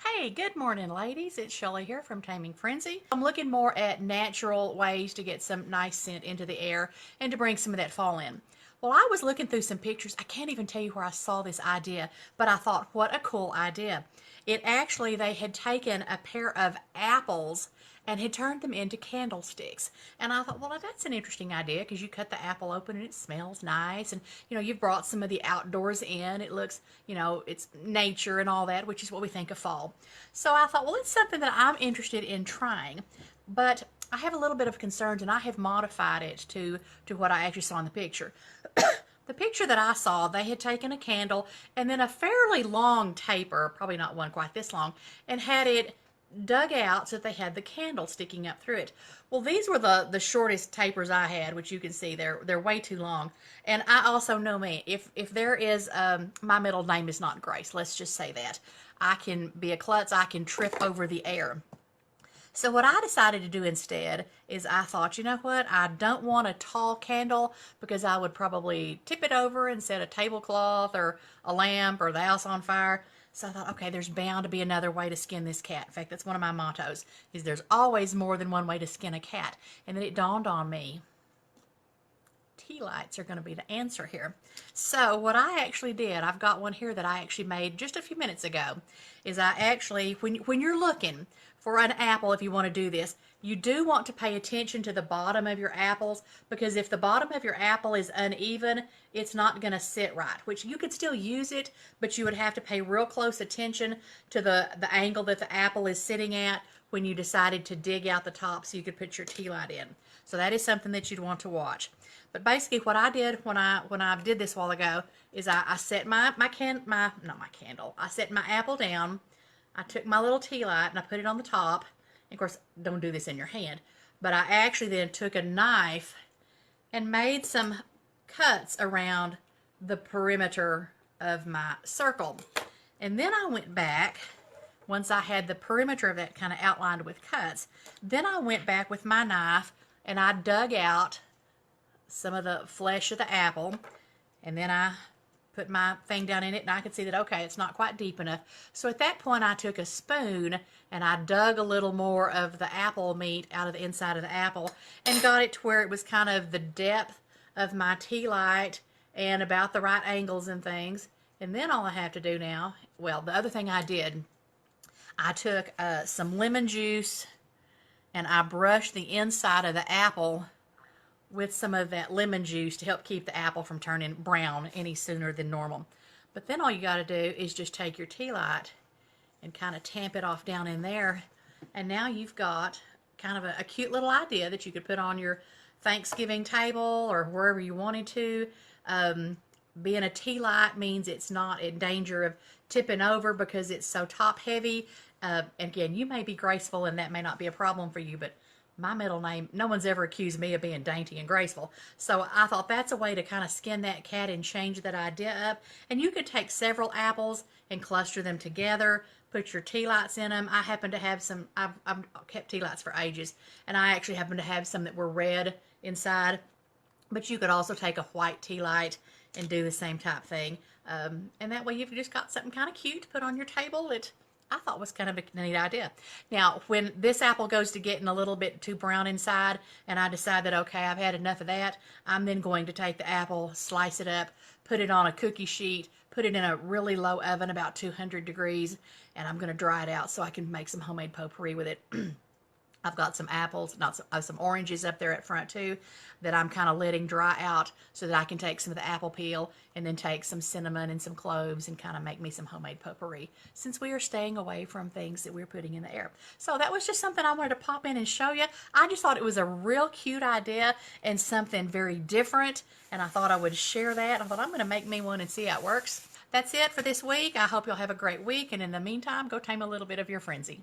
Hey, good morning, ladies. It's Shelly here from Taming Frenzy. I'm looking more at natural ways to get some nice scent into the air and to bring some of that fall in. Well, I was looking through some pictures. I can't even tell you where I saw this idea, but I thought, what a cool idea. They had taken a pair of apples and had turned them into candlesticks. And I thought, well, that's an interesting idea because you cut the apple open and it smells nice. And, you've brought some of the outdoors in. It looks, it's nature and all that, which is what we think of fall. So I thought, well, it's something that I'm interested in trying. But I have a little bit of concerns and I have modified it to what I actually saw in the picture. The picture that I saw, they had taken a candle and then a fairly long taper, probably not one quite this long, and had it dug out so that they had the candle sticking up through it. Well, these were the shortest tapers I had, which you can see they're way too long. And I also know me, if there is my middle name is not Grace, let's just say that. I can be a klutz, I can trip over the air. So what I decided to do instead is I thought, you know what, I don't want a tall candle because I would probably tip it over and set a tablecloth or a lamp or the house on fire. So I thought, okay, there's bound to be another way to skin this cat. In fact, that's one of my mottos, is there's always more than one way to skin a cat. And then it dawned on me, tea lights are going to be the answer here. So what I actually did, I've got one here that I actually made just a few minutes ago, is I actually, when you're looking for an apple, if you want to do this, you do want to pay attention to the bottom of your apples, because if the bottom of your apple is uneven, it's not going to sit right, which you could still use it, but you would have to pay real close attention to the angle that the apple is sitting at when you decided to dig out the top so you could put your tea light in. So that is something that you'd want to watch. But basically what I did when I did this a while ago is I set I set my apple down. I took my little tea light and I put it on the top. And of course, don't do this in your hand. But I actually then took a knife and made some cuts around the perimeter of my circle. And then I went back, once I had the perimeter of that kind of outlined with cuts, then I went back with my knife and I dug out some of the flesh of the apple, and then I put my thing down in it and I could see that, okay, it's not quite deep enough. So at that point I took a spoon and I dug a little more of the apple meat out of the inside of the apple and got it to where it was kind of the depth of my tea light and about the right angles and things. And then all I have to do now, well, the other thing I did, I took some lemon juice and I brushed the inside of the apple with some of that lemon juice to help keep the apple from turning brown any sooner than normal. But then all you got to do is just take your tea light and kind of tamp it off down in there, and now you've got kind of a cute little idea that you could put on your Thanksgiving table or wherever you wanted to. Being a tea light means it's not in danger of tipping over because it's so top heavy. Again, you may be graceful and that may not be a problem for you, but my middle name, no one's ever accused me of being dainty and graceful. So I thought that's a way to kind of skin that cat and change that idea up. And you could take several apples and cluster them together, put your tea lights in them. I happen to have some, I've kept tea lights for ages, and I actually happen to have some that were red inside. But you could also take a white tea light and do the same type thing. And that way you've just got something kind of cute to put on your table that I thought was kind of a neat idea. Now, when this apple goes to getting a little bit too brown inside, and I decide that, okay, I've had enough of that, I'm then going to take the apple, slice it up, put it on a cookie sheet, put it in a really low oven, about 200 degrees, and I'm going to dry it out so I can make some homemade potpourri with it. I've got some apples, not some oranges up there at front too, that I'm kind of letting dry out so that I can take some of the apple peel and then take some cinnamon and some cloves and kind of make me some homemade potpourri, since we are staying away from things that we're putting in the air. So that was just something I wanted to pop in and show you. I just thought it was a real cute idea and something very different, and I thought I would share that. I thought I'm going to make me one and see how it works. That's it for this week. I hope you'll have a great week, and in the meantime, go tame a little bit of your frenzy.